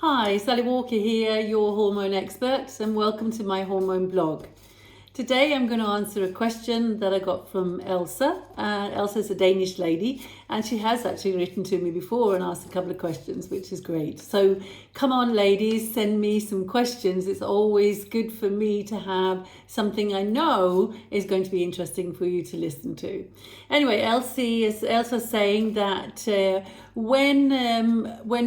Hi, Sally Walker here, your hormone expert, and welcome to my hormone blog. Today I'm going to answer a question that I got from Elsa. Elsa's a Danish lady, and she has actually written to me before and asked a couple of questions, which is great. So come on, ladies, send me some questions. It's always good for me to have something I know is going to be interesting for you to listen to. Anyway, Elsa's saying that when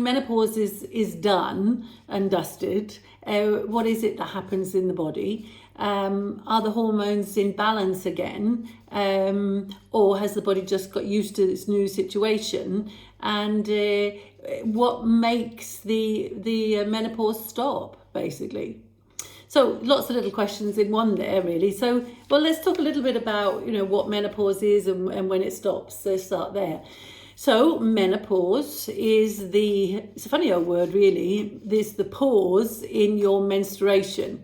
menopause is done and dusted, what is it that happens in the body? Are the hormones in balance again, or has the body just got used to this new situation? And what makes the menopause stop, basically? So lots of little questions in one there, really. So, well, let's talk a little bit about what menopause is and when it stops. Let's start there. So menopause is it's a funny old word, really. This the pause in your menstruation.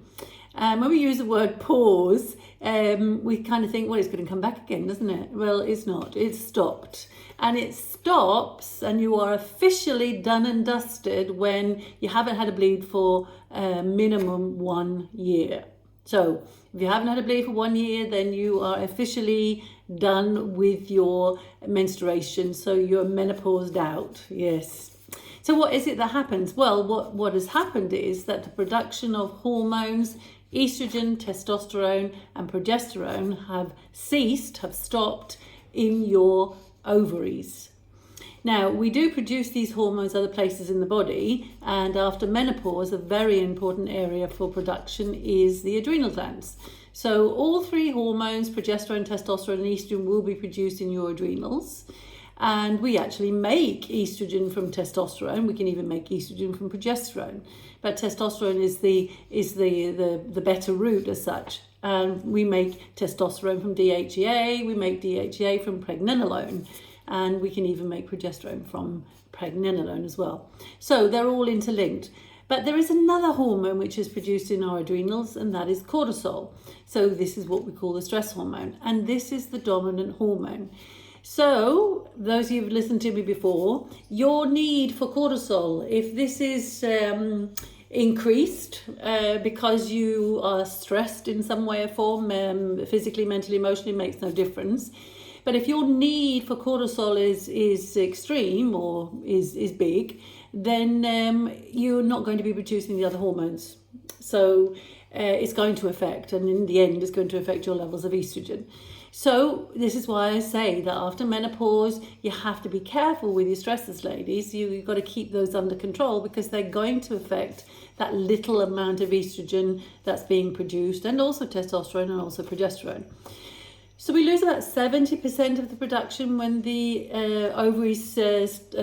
When we use the word pause, we kind of think, well, it's going to come back again, doesn't it? Well, it's not. It's stopped. And it stops, and you are officially done and dusted when you haven't had a bleed for minimum 1 year. So if you haven't had a bleed for 1 year, then you are officially done with your menstruation. So you're menopaused out. Yes. So what is it that happens? Well, what has happened is that the production of hormones, estrogen, testosterone and progesterone have stopped in your ovaries. Now, we do produce these hormones other places in the body, and after menopause, a very important area for production is the adrenal glands. So all three hormones, progesterone, testosterone and estrogen, will be produced in your adrenals. And we actually make estrogen from testosterone. We can even make estrogen from progesterone. But testosterone is the better route as such. And we make testosterone from DHEA. We make DHEA from pregnenolone. And we can even make progesterone from pregnenolone as well. So they're all interlinked. But there is another hormone which is produced in our adrenals, and that is cortisol. So this is what we call the stress hormone. And this is the dominant hormone. So, those of you who've listened to me before, your need for cortisol, if this is increased because you are stressed in some way or form, physically, mentally, emotionally, makes no difference. But if your need for cortisol is extreme or is big, then you're not going to be producing the other hormones. So it's going to affect, and in the end, it's going to affect your levels of estrogen. So this is why I say that after menopause, you have to be careful with your stresses, ladies. You've got to keep those under control because they're going to affect that little amount of estrogen that's being produced, and also testosterone and also progesterone. So we lose about 70% of the production when the ovaries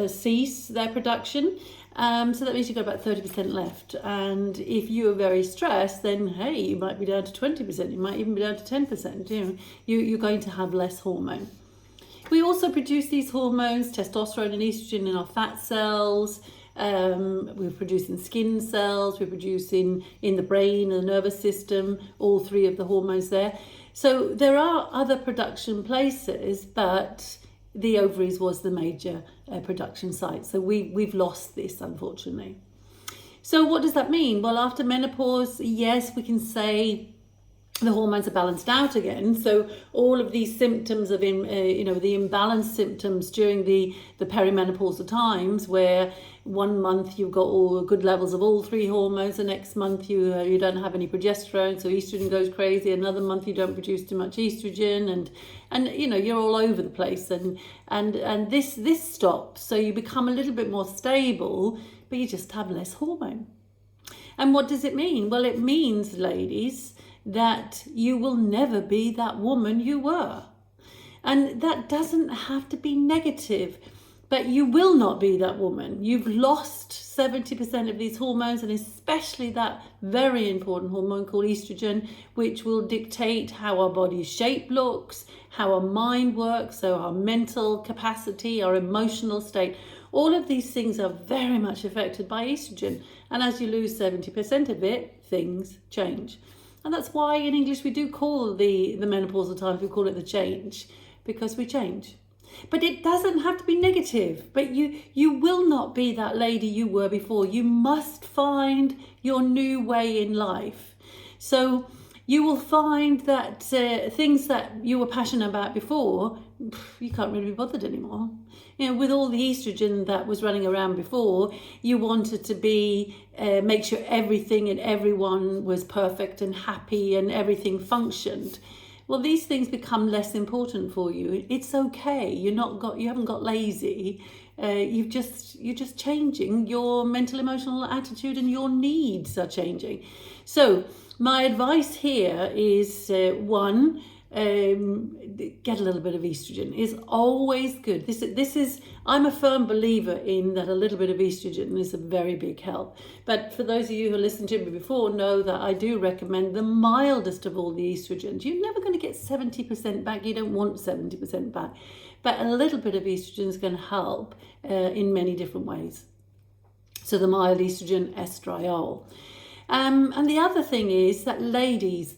cease their production. So that means you've got about 30% left. And if you are very stressed, then hey, you might be down to 20%. You might even be down to 10%. You're going to have less hormone. We also produce these hormones, testosterone and estrogen, in our fat cells. We produce in skin cells. We produce in the brain and the nervous system. All three of the hormones there. So there are other production places, but the ovaries was the major production site. So we've lost this, unfortunately. So what does that mean? Well, after menopause, yes, we can say the hormones are balanced out again. So all of these symptoms of the imbalanced symptoms during the perimenopausal times, where 1 month you've got all good levels of all three hormones, the next month you don't have any progesterone, so estrogen goes crazy. Another month you don't produce too much estrogen, and you're all over the place, and this stops. So you become a little bit more stable, but you just have less hormone. And what does it mean? Well, it means, ladies, that you will never be that woman you were. And that doesn't have to be negative, but you will not be that woman. You've lost 70% of these hormones, and especially that very important hormone called estrogen, which will dictate how our body's shape looks, how our mind works, so our mental capacity, our emotional state. All of these things are very much affected by estrogen. And as you lose 70% of it, things change. And that's why in English we do call the menopausal times, we call it the change, because we change. But it doesn't have to be negative. But you will not be that lady you were before. You must find your new way in life. So you will find that things that you were passionate about before, you can't really be bothered anymore. With all the estrogen that was running around before, you wanted to make sure everything and everyone was perfect and happy and everything functioned. Well, these things become less important for you. It's okay. You haven't got lazy. You're just changing. Your mental, emotional attitude and your needs are changing. So my advice here is one. Get a little bit of estrogen is always good. I'm a firm believer in that a little bit of estrogen is a very big help. But for those of you who listened to me before know that I do recommend the mildest of all the estrogens. You're never going to get 70% back. You don't want 70% back. But a little bit of estrogen is going to help in many different ways. So the mild estrogen, estriol. And the other thing is that, ladies,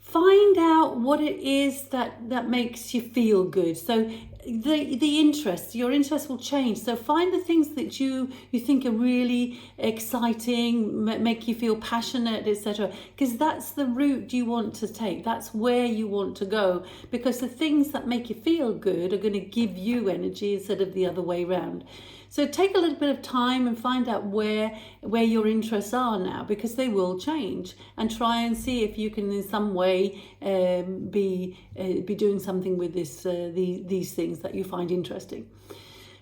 find out what it is that makes you feel good. So your interest will change. So find the things that you think are really exciting, make you feel passionate, etc. Because that's the route you want to take. That's where you want to go. Because the things that make you feel good are going to give you energy instead of the other way around. So take a little bit of time and find out where your interests are now, because they will change, and try and see if you can in some way be doing something with these things that you find interesting.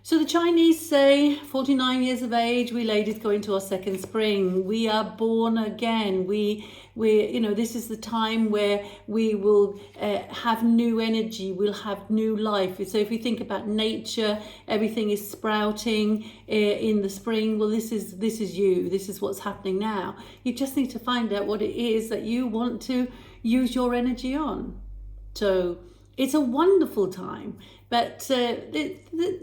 So the Chinese say 49 years of age, we ladies go into our second spring. We are born again. This is the time where we will have new energy. We'll have new life. So if you think about nature, everything is sprouting in the spring. Well, this is you. This is what's happening now. You just need to find out what it is that you want to use your energy on. So it's a wonderful time, but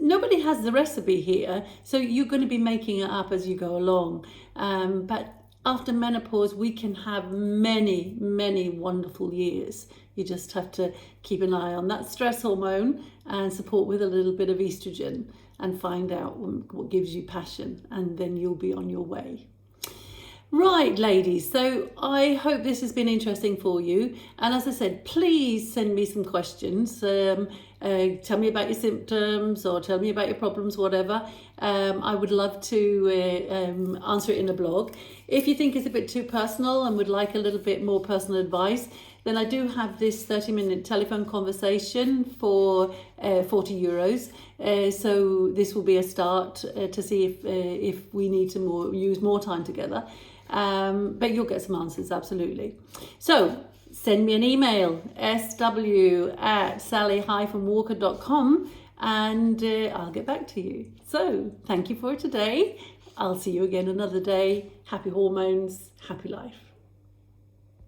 nobody has the recipe here, so you're going to be making it up as you go along. But after menopause, we can have many, many wonderful years. You just have to keep an eye on that stress hormone and support with a little bit of estrogen and find out what gives you passion, and then you'll be on your way. Right, ladies, so I hope this has been interesting for you. And as I said, please send me some questions. Tell me about your symptoms or tell me about your problems, whatever. I would love to answer it in a blog. If you think it's a bit too personal and would like a little bit more personal advice, then I do have this 30-minute telephone conversation for €40. So this will be a start to see if we need to use more time together. But you'll get some answers, absolutely. So send me an email, sw@sally-walker.com, and I'll get back to you. So thank you for today. I'll see you again another day. Happy hormones, happy life.